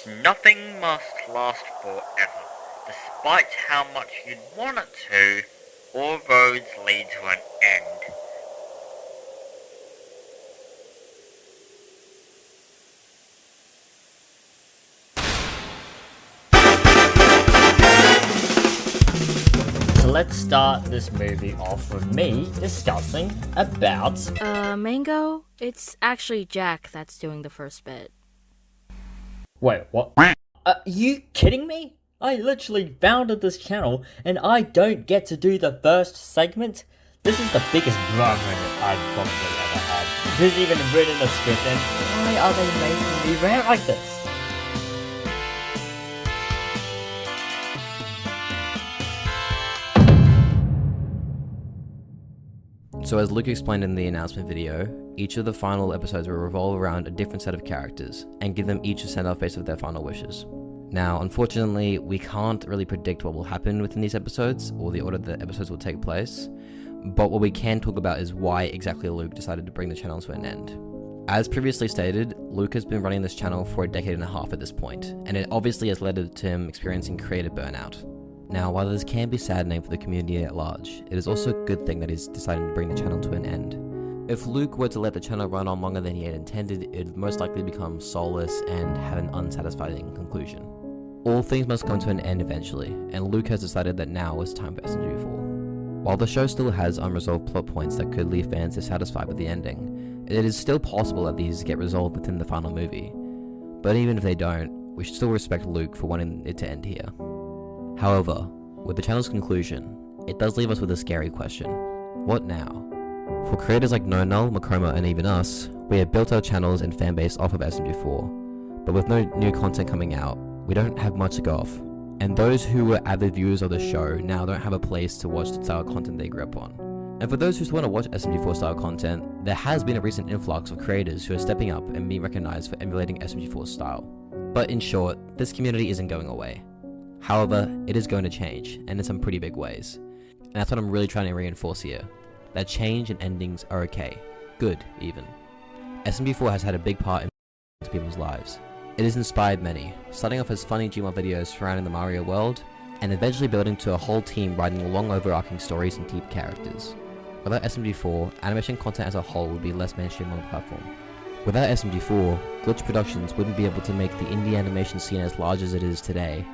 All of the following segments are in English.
nothing must last forever. Despite how much you'd want it to, all roads lead to an end. Let's start this movie off with me discussing about... Mango? It's actually Jack that's doing the first bit. Wait, what? You kidding me? I literally founded this channel and I don't get to do the first segment? This is the biggest blah moment I've probably ever had. Who's even written a script and why are they making me rant like this? So as Luke explained in the announcement video, each of the final episodes will revolve around a different set of characters, and give them each a send-off based on their final wishes. Now, unfortunately, we can't really predict what will happen within these episodes, or the order the episodes will take place, but what we can talk about is why exactly Luke decided to bring the channel to an end. As previously stated, Luke has been running this channel for a decade and a half at this point, and it obviously has led to him experiencing creative burnout. Now, while this can be saddening for the community at large, it is also a good thing that he's decided to bring the channel to an end. If Luke were to let the channel run on longer than he had intended, it would most likely become soulless and have an unsatisfying conclusion. All things must come to an end eventually, and Luke has decided that now is time for SMG4. While the show still has unresolved plot points that could leave fans dissatisfied with the ending, it is still possible that these get resolved within the final movie. But even if they don't, we should still respect Luke for wanting it to end here. However, with the channel's conclusion, it does leave us with a scary question. What now? For creators like Null, Makoma, and even us, we have built our channels and fanbase off of SMG4, but with no new content coming out, we don't have much to go off, and those who were avid viewers of the show now don't have a place to watch the style of content they grew up on. And for those who still want to watch SMG4 style content, there has been a recent influx of creators who are stepping up and being recognized for emulating SMG4's style. But in short, this community isn't going away. However, it is going to change, and in some pretty big ways. And that's what I'm really trying to reinforce here. That change and endings are okay. Good, even. SMG4 has had a big part in people's lives. It has inspired many, starting off as funny Gmail videos surrounding the Mario world, and eventually building to a whole team writing long overarching stories and deep characters. Without SMG4, animation content as a whole would be less mainstream on the platform. Without SMG4, Glitch Productions wouldn't be able to make the indie animation scene as large as it is today.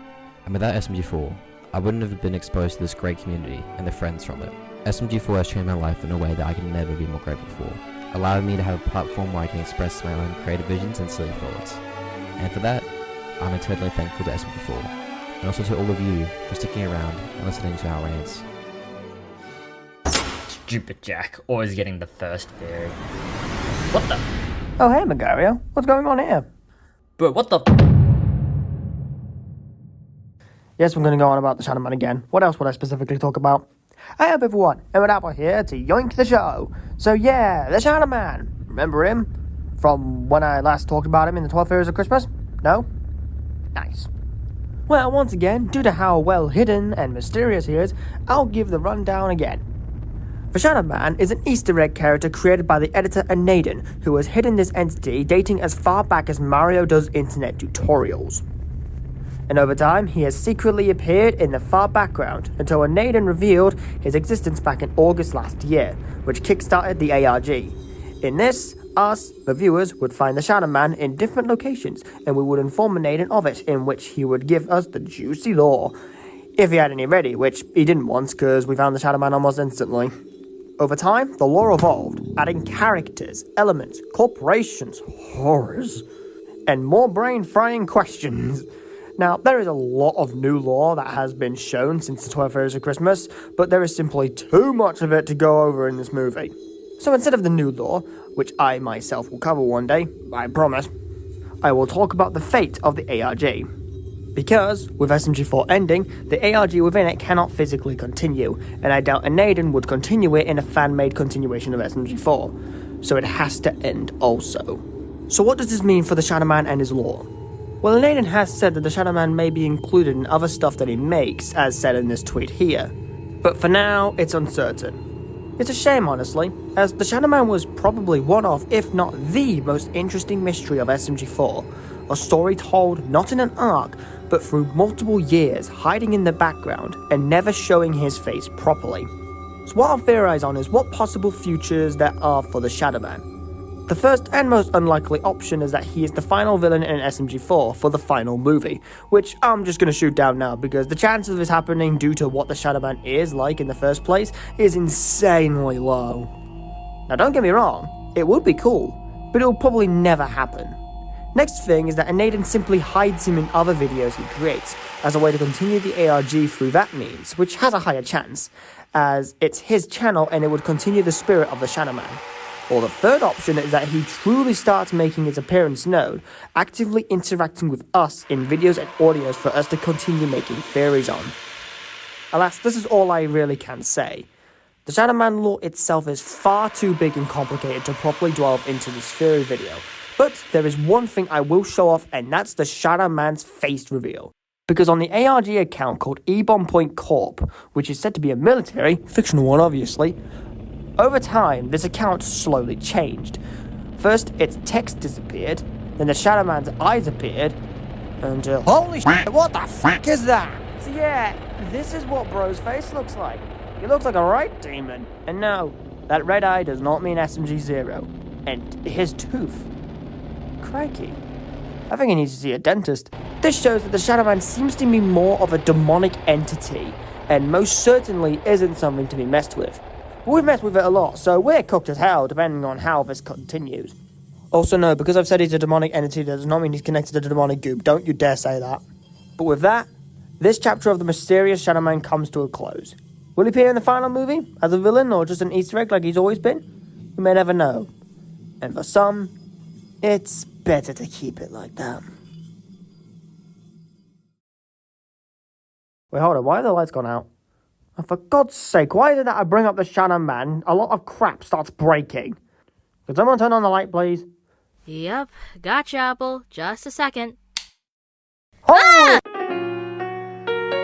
And without SMG4, I wouldn't have been exposed to this great community and the friends from it. SMG4 has changed my life in a way that I can never be more grateful for, allowing me to have a platform where I can express my own creative visions and silly thoughts. And for that, I'm eternally thankful to SMG4, and also to all of you for sticking around and listening to our rants. Stupid Jack, always getting the first theory. What the? Oh hey Magario, what's going on here? Bro, what the? Yes, we're going to go on about the Shadow Man again. What else would I specifically talk about? Hey up everyone, Emmett Apple here to yoink the show. So yeah, the Shadow Man. Remember him? From when I last talked about him in the 12 Theories of Christmas? No? Nice. Well, once again, due to how well hidden and mysterious he is, I'll give the rundown again. The Shadow Man is an Easter egg character created by the editor Naden, who has hidden this entity dating as far back as Mario does internet tutorials. And over time, he has secretly appeared in the far background until Naden revealed his existence back in August last year, which kickstarted the ARG. In this, us, the viewers, would find the Shadow Man in different locations, and we would inform Naden of it, in which he would give us the juicy lore. If he had any ready, which he didn't once, because we found the Shadow Man almost instantly. Over time, the lore evolved, adding characters, elements, corporations, horrors, and more brain-frying questions. Now, there is a lot of new lore that has been shown since the 12 Theories of Christmas, but there is simply too much of it to go over in this movie. So instead of the new lore, which I myself will cover one day, I promise, I will talk about the fate of the ARG. Because, with SMG4 ending, the ARG within it cannot physically continue, and I doubt Naden would continue it in a fan-made continuation of SMG4, so it has to end also. So what does this mean for the Shadow Man and his lore? Well, Naden has said that the Shadow Man may be included in other stuff that he makes, as said in this tweet here. But for now, it's uncertain. It's a shame, honestly, as the Shadow Man was probably one of, if not the most interesting mystery of SMG4, a story told not in an arc, but through multiple years, hiding in the background and never showing his face properly. So what I'll theorize on is what possible futures there are for the Shadow Man. The first and most unlikely option is that he is the final villain in SMG4 for the final movie, which I'm just gonna shoot down now because the chances of this happening due to what the Shadow Man is like in the first place is insanely low. Now don't get me wrong, it would be cool, but it will probably never happen. Next thing is that Anaden simply hides him in other videos he creates, as a way to continue the ARG through that means, which has a higher chance, as it's his channel and it would continue the spirit of the Shadow Man. Or the third option is that he truly starts making his appearance known, actively interacting with us in videos and audios for us to continue making theories on. Alas, this is all I really can say. The Shadow Man lore itself is far too big and complicated to properly delve into this theory video. But there is one thing I will show off, and that's the Shadow Man's face reveal. Because on the ARG account called E-Bomb Point Corp, which is said to be a military, fictional one obviously, over time this account slowly changed. First its text disappeared, then the Shadow Man's eyes appeared, until holy shit, what the fuck is that? So yeah, this is what bro's face looks like. He looks like a right demon. And no, that red eye does not mean SMG0. And his tooth. Crikey. I think he needs to see a dentist. This shows that the Shadow Man seems to be more of a demonic entity, and most certainly isn't something to be messed with. But we've messed with it a lot, so we're cooked as hell depending on how this continues. Also no, because I've said he's a demonic entity, that does not mean he's connected to the demonic goop. Don't you dare say that. But with that, this chapter of the mysterious Shadow Man comes to a close. Will he appear in the final movie as a villain or just an Easter egg like he's always been? We may never know. And for some, it's better to keep it like that. Wait, hold on, why have the lights gone out? And for God's sake, why is it that I bring up the Shadow Man, a lot of crap starts breaking? Could someone turn on the light, please? Yep, gotcha, Apple. Just a second. Holy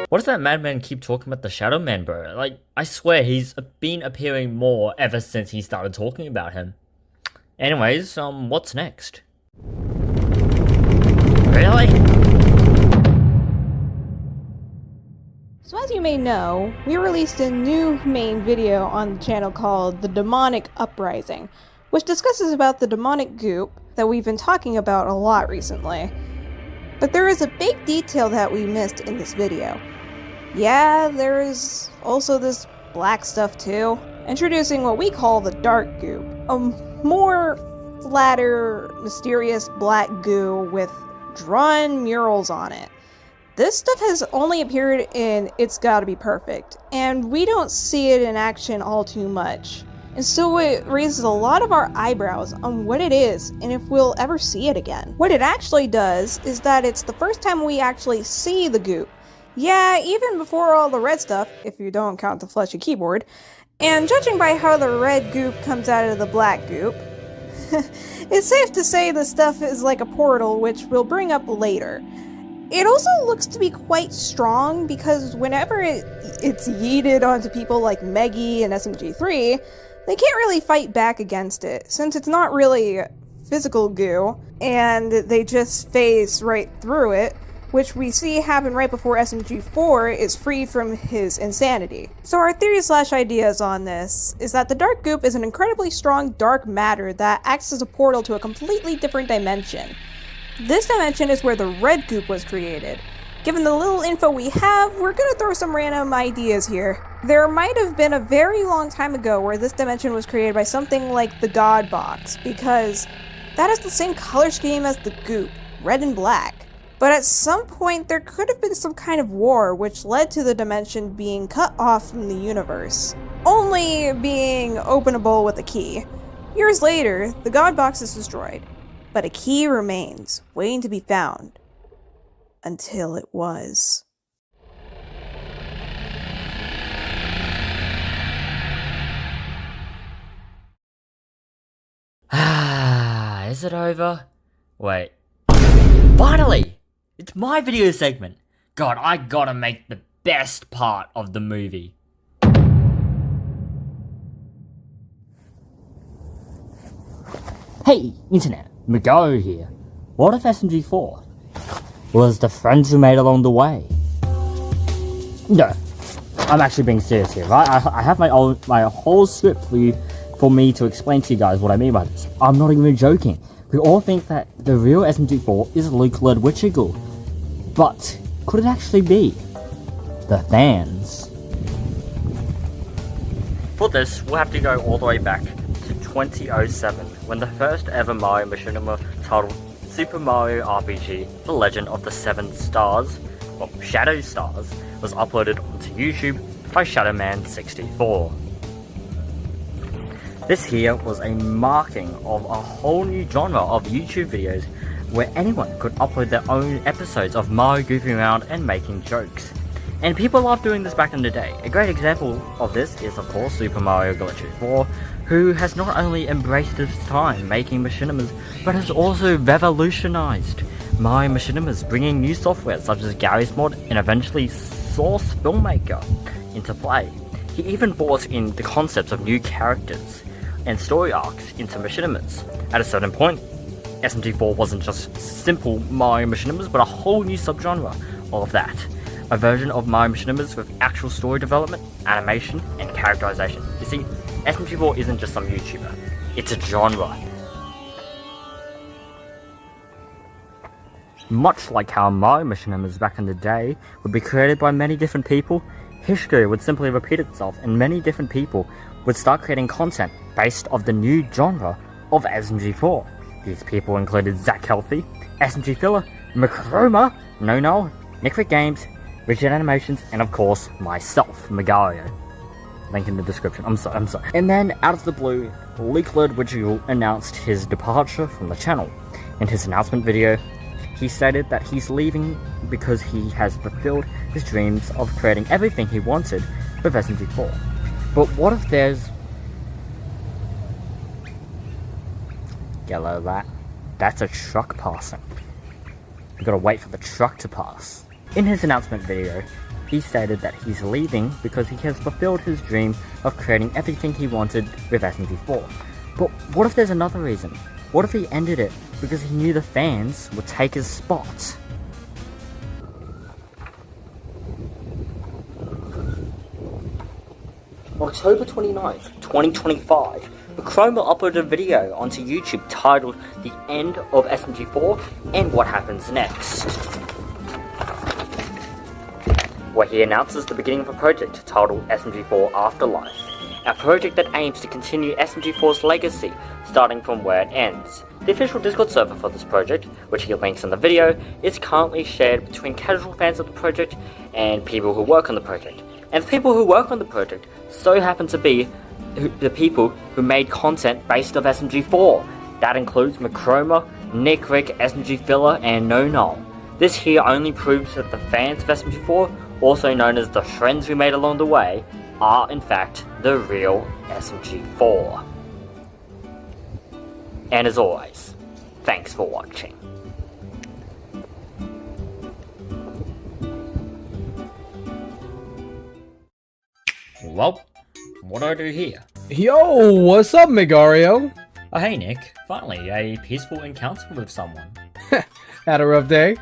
What does that madman keep talking about the Shadow Man, bro? Like, I swear he's been appearing more ever since he started talking about him. Anyways, what's next? Really? So as you may know, we released a new main video on the channel called The Demonic Uprising, which discusses about the demonic goop that we've been talking about a lot recently. But there is a big detail that we missed in this video. Yeah, there is also this black stuff too, introducing what we call the dark goop, a more flatter, mysterious black goo with drawn murals on it. This stuff has only appeared in It's Gotta Be Perfect, and we don't see it in action all too much. And so it raises a lot of our eyebrows on what it is and if we'll ever see it again. What it actually does is that it's the first time we actually see the goop. Yeah, even before all the red stuff, if you don't count the fleshy keyboard. And judging by how the red goop comes out of the black goop, it's safe to say this stuff is like a portal, which we'll bring up later. It also looks to be quite strong because whenever it's yeeted onto people like Meggy and SMG3, they can't really fight back against it, since it's not really physical goo, and they just phase right through it, which we see happen right before SMG4 is freed from his insanity. So our theory/ideas on this is that the dark goop is an incredibly strong dark matter that acts as a portal to a completely different dimension. This dimension is where the red goop was created. Given the little info we have, we're gonna throw some random ideas here. There might have been a very long time ago where this dimension was created by something like the God Box, because that is the same color scheme as the goop, red and black. But at some point there could have been some kind of war which led to the dimension being cut off from the universe, only being openable with a key. Years later, the God Box is destroyed, but a key remains, waiting to be found. Until it was. Is it over? Wait. Finally! It's my video segment! God, I gotta make the best part of the movie. Hey, Internet, Mgo here. What if SMG4 was the friends we made along the way. No, I'm actually being serious here, right? I have my whole script for me to explain to you guys what I mean by this. I'm not even joking. We all think that the real SMG4 is Luke Ludwichigal, but could it actually be the fans? For this, we'll have to go all the way back to 2007, when the first ever Mario machinima titled Super Mario RPG: The Legend of the Seven Stars, or Shadow Stars, was uploaded onto YouTube by Shadowman64. This here was a marking of a whole new genre of YouTube videos where anyone could upload their own episodes of Mario goofing around and making jokes. And people loved doing this back in the day. A great example of this is of course Super Mario Galaxy 4, who has not only embraced its time making machinimas, but has also revolutionized Mario machinimas, bringing new software such as Garry's Mod and eventually Source Filmmaker into play. He even brought in the concepts of new characters and story arcs into machinimas. At a certain point, SMG4 wasn't just simple Mario machinimas, but a whole new subgenre of that. A version of Mario machinimas with actual story development, animation, and characterization. You see, SMG4 isn't just some YouTuber, it's a genre. Much like how Mario machinimas back in the day would be created by many different people, history would simply repeat itself and many different people would start creating content based off the new genre of SMG4. These people included Zach Healthy, SMG Filler, Macroma, Null, NickRick Games, Rigid Animations, and of course, myself, Magario. Link in the description, I'm sorry. And then, out of the blue, Luke Ludwichigal announced his departure from the channel. In his announcement video, he stated that he's leaving because he has fulfilled his dreams of creating everything he wanted with SMG4. But what if there's... Yellow that. That's a truck passing. We gotta wait for the truck to pass. In his announcement video, he stated that he's leaving because he has fulfilled his dream of creating everything he wanted with SMG4. But what if there's another reason? What if he ended it because he knew the fans would take his spot? October 29th, 2025, Chroma uploaded a video onto YouTube titled The End of SMG4 and What Happens Next, where he announces the beginning of a project titled SMG4 Afterlife, a project that aims to continue SMG4's legacy, starting from where it ends. The official Discord server for this project, which he links in the video, is currently shared between casual fans of the project and people who work on the project. And the people who work on the project so happen to be the people who made content based off SMG4. That includes Macroma, NickRick, SMG Filler, and Null. This here only proves that the fans of SMG4, also known as the friends we made along the way, are in fact the real SMG4. And as always, thanks for watching. Well, what do I do here? Yo, what's up, Magario? Oh hey Nick, finally a peaceful encounter with someone. Had a rough day?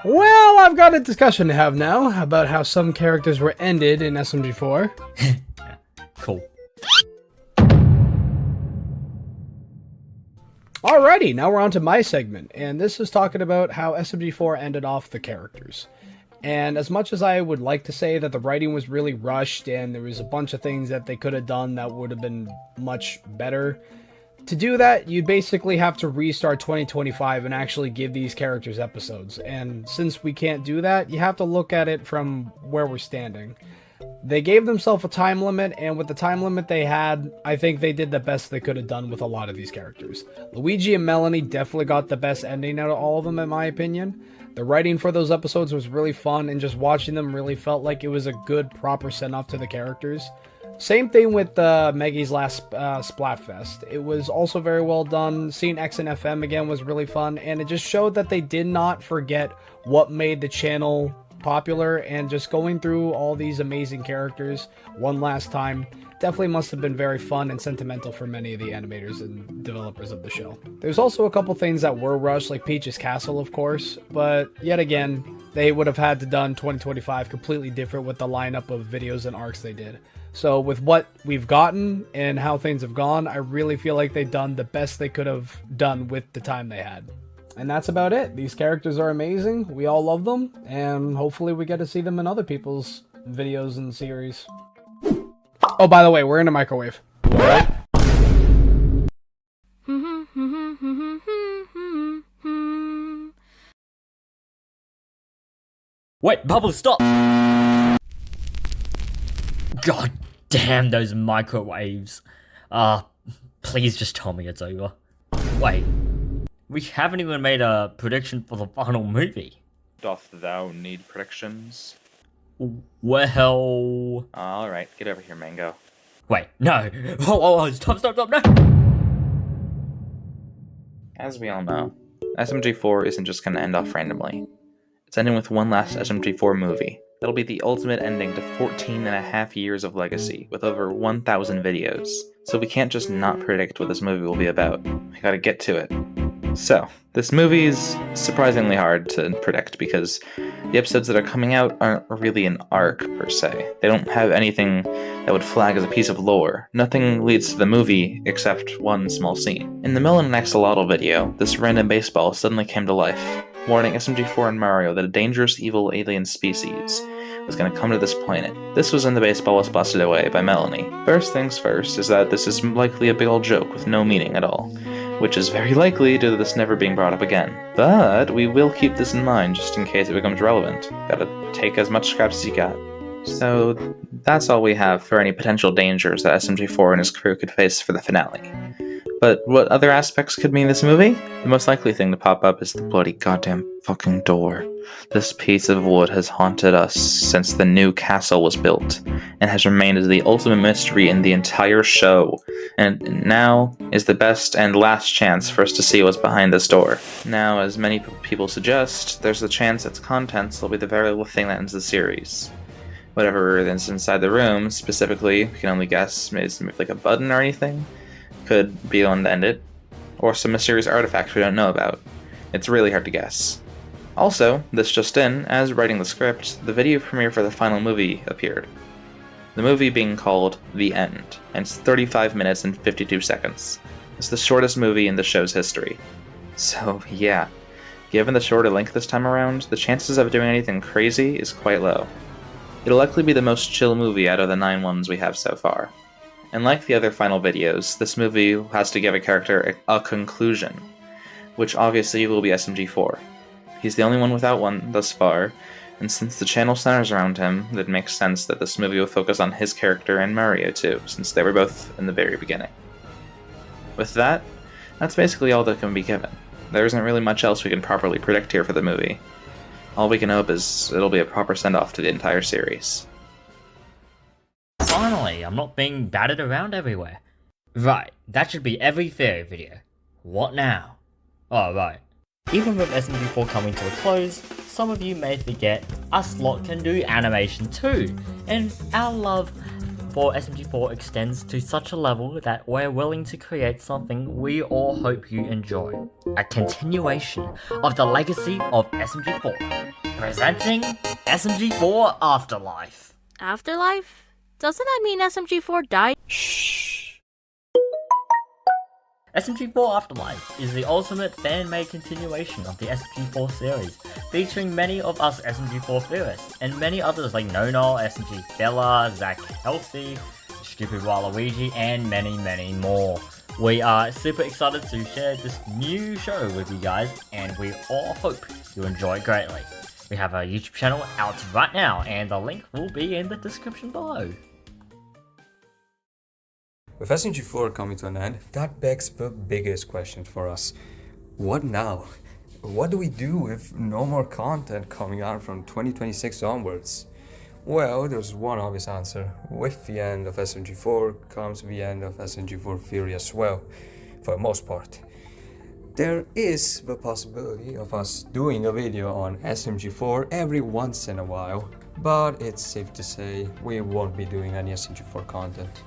Well, I've got a discussion to have now about how some characters were ended in SMG4. Cool. Alrighty, now we're on to my segment, and this is talking about how SMG4 ended off the characters. And as much as I would like to say that the writing was really rushed and there was a bunch of things that they could have done that would have been much better, to do that, you'd basically have to restart 2025 and actually give these characters episodes. And since we can't do that, you have to look at it from where we're standing. They gave themselves a time limit, and with the time limit they had, I think they did the best they could have done with a lot of these characters. Luigi and Melanie definitely got the best ending out of all of them, in my opinion. The writing for those episodes was really fun, and just watching them really felt like it was a good, proper send-off to the characters. Same thing with Maggie's last Splatfest. It was also very well done. Seeing X and FM again was really fun, and it just showed that they did not forget what made the channel popular, and just going through all these amazing characters one last time definitely must have been very fun and sentimental for many of the animators and developers of the show. There's also a couple things that were rushed, like Peach's Castle, of course, but yet again, they would have had to done 2025 completely different with the lineup of videos and arcs they did. So with what we've gotten and how things have gone, I really feel like they've done the best they could have done with the time they had. And that's about it. These characters are amazing, we all love them, and hopefully we get to see them in other people's videos and series. Oh, by the way, we're in a microwave. What? Wait, Bubble, stop! God damn those microwaves. Please just tell me it's over. Wait, we haven't even made a prediction for the final movie. Doth thou need predictions? Well... Alright, get over here, Mango. Wait, no! Oh, stop, no! As we all know, SMG4 isn't just gonna end off randomly. It's ending with one last SMG4 movie. That'll be the ultimate ending to 14.5 years of legacy, with over 1,000 videos. So we can't just not predict what this movie will be about. We gotta get to it. So, this movie is surprisingly hard to predict because the episodes that are coming out aren't really an arc, per se. They don't have anything that would flag as a piece of lore. Nothing leads to the movie except one small scene. In the Melon and Axolotl video, this random baseball suddenly came to life, warning SMG4 and Mario that a dangerous evil alien species was going to come to this planet. This was when the baseball was busted away by Melanie. First things first is that this is likely a big old joke with no meaning at all, which is very likely due to this never being brought up again. But we will keep this in mind just in case it becomes relevant. Gotta take as much scraps as you got. So that's all we have for any potential dangers that SMG4 and his crew could face for the finale. But what other aspects could mean this movie? The most likely thing to pop up is the bloody goddamn fucking door. This piece of wood has haunted us since the new castle was built, and has remained as the ultimate mystery in the entire show, and now is the best and last chance for us to see what's behind this door. Now, as many people suggest, there's a chance its contents will be the very little thing that ends the series. Whatever is inside the room, specifically, we can only guess, maybe like a button or anything, could be the one to end it, or some mysterious artifact we don't know about. It's really hard to guess. Also, this just in, as writing the script, the video premiere for the final movie appeared. The movie being called The End, and it's 35 minutes and 52 seconds. It's the shortest movie in the show's history. So, yeah, given the shorter length this time around, the chances of doing anything crazy is quite low. It'll likely be the most chill movie out of the 9 ones we have so far. And like the other final videos, this movie has to give a character a conclusion, which obviously will be SMG4. He's the only one without one thus far, and since the channel centers around him, it makes sense that this movie will focus on his character and Mario too, since they were both in the very beginning. With that, that's basically all that can be given. There isn't really much else we can properly predict here for the movie. All we can hope is it'll be a proper send-off to the entire series. Finally, I'm not being batted around everywhere. Right, that should be every theory video. What now? Oh, right. Even with SMG4 coming to a close, some of you may forget us lot can do animation too, and our love for SMG4 extends to such a level that we're willing to create something we all hope you enjoy. A continuation of the legacy of SMG4. Presenting SMG4 Afterlife. Afterlife? Doesn't that mean SMG4 died? Shh. SMG4 Afterlife is the ultimate fan-made continuation of the SMG4 series, featuring many of us SMG4 theorists, and many others like Null, SMG Fella, Zach Healthy, Stupid Waluigi, and many more. We are super excited to share this new show with you guys, and we all hope you enjoy it greatly. We have a YouTube channel out right now, and the link will be in the description below. With SMG4 coming to an end, that begs the biggest question for us. What now? What do we do with no more content coming out from 2026 onwards? Well, there's one obvious answer. With the end of SMG4 comes the end of SMG4 Theory as well, for the most part. there is the possibility of us doing a video on SMG4 every once in a while, but it's safe to say we won't be doing any SMG4 content.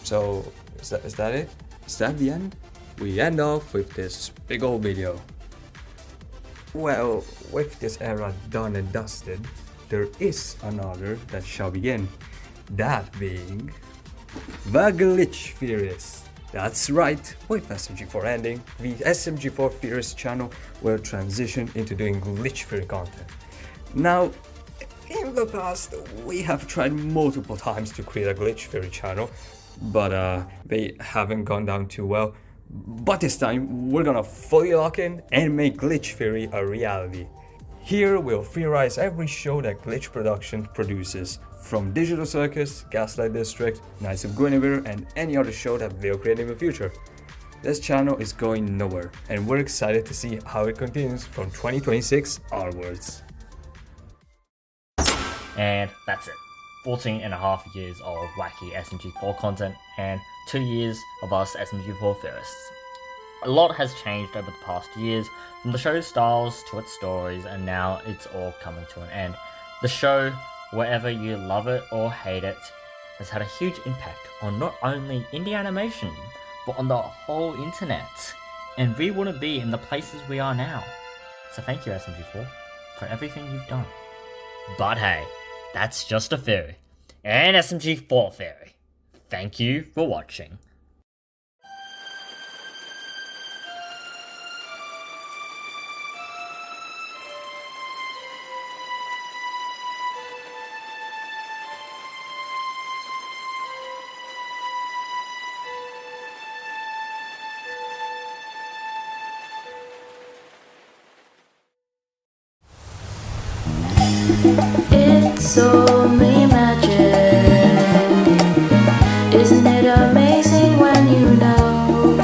So, is that it? Is that the end? We end off with this big old video. Well, with this era done and dusted, there is another that shall begin. That being the Glitch Theorists. That's right, with SMG4 ending, the SMG4 Theorists channel will transition into doing glitch theory content. Now, in the past, we have tried multiple times to create a glitch theory channel, but they haven't gone down too well. But this time, we're gonna fully lock in and make glitch theory a reality. Here, we'll theorize every show that Glitch Productions produces, from Digital Circus, Gaslight District, Knights of Guinevere, and any other show that they'll create in the future. This channel is going nowhere, and we're excited to see how it continues from 2026 onwards. And that's it. 14 and a half years of wacky SMG4 content, and 2 years of us SMG4 theorists. A lot has changed over the past years, from the show's styles to its stories, and now it's all coming to an end. The show, whether you love it or hate it, has had a huge impact on not only indie animation, but on the whole internet. And we wouldn't be in the places we are now. So thank you, SMG4, for everything you've done. But hey, that's just a theory. And SMG4 theory. Thank you for watching. It's only magic. Isn't it amazing when you know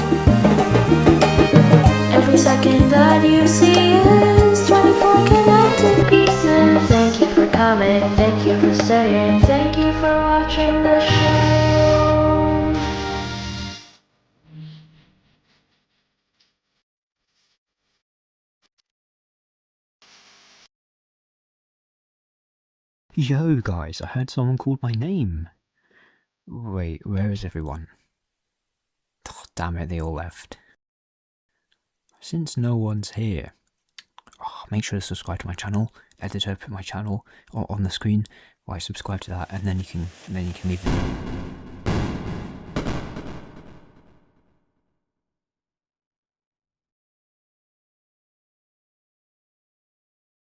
every second that you see is 24 connected pieces? Thank you for coming, thank you for staying, thank you for watching the show. Yo guys, I heard someone called my name. Wait, where is everyone? Oh, damn it, they all left. Since no one's here, make sure to subscribe to my channel. Editor, put my channel on the screen. Subscribe to that, and then you can leave.